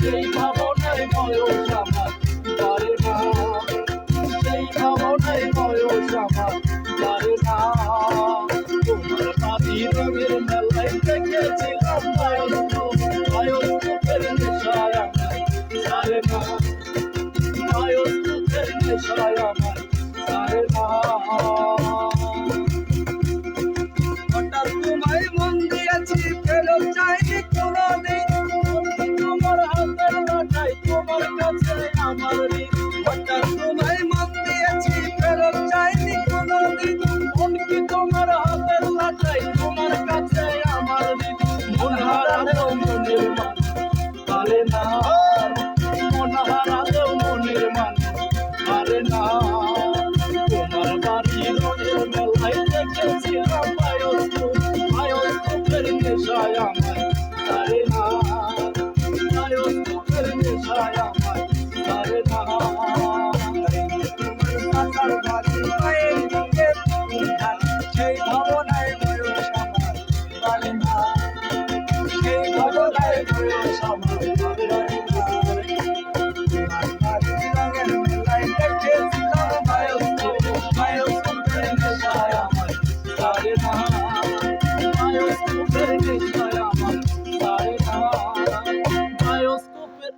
সেই ভাবনায় বয়স আমার পারে না, সেই ভাবনায় বয়স আমার পারে না। তোমার বাড়ি রঙের মেলায় দেখেছিলাম বায়স্কোপের নেশায় আমার পারে না, বায়স্কোপের নেশায় আমার পারে না। হঠাৎ তোমায় মন দিয়েছি ফেরত চাইনি কোনোদিন, তোমার হাতের লাটাই তোমার কাছে আমার ঋণ। হঠাৎ তোমায় মন দিয়েছি ফেরত চাইনি কোনোদিন, মন কি তোমার হাতের লাটাই তোমার কাছে আমার ঋণ। মন হারালেও মনের মানুষ পারে না, মন হারালেও মনের মানুষ পারে না। তোমার বাড়ি রঙের মেলায় দেখেছিলাম বায়স্কোপের নেশায় আমার পারে না, বায়স্কোপের নেশায় আমার পারে না। তোমার কাকার বাড়ি মায়ের দিকে উঠান, সেই ভাবনায় বয়স আমার পারে না, সেই ভাবনায় বয়স আমার পারে না। তোমার বাড়ি রঙের মেলায় দেখেছিলাম বায়স্কোপের নেশায় আমার পারে না, বায়স্কোপের নেশায় আমার পারে না, বায়স্কোপের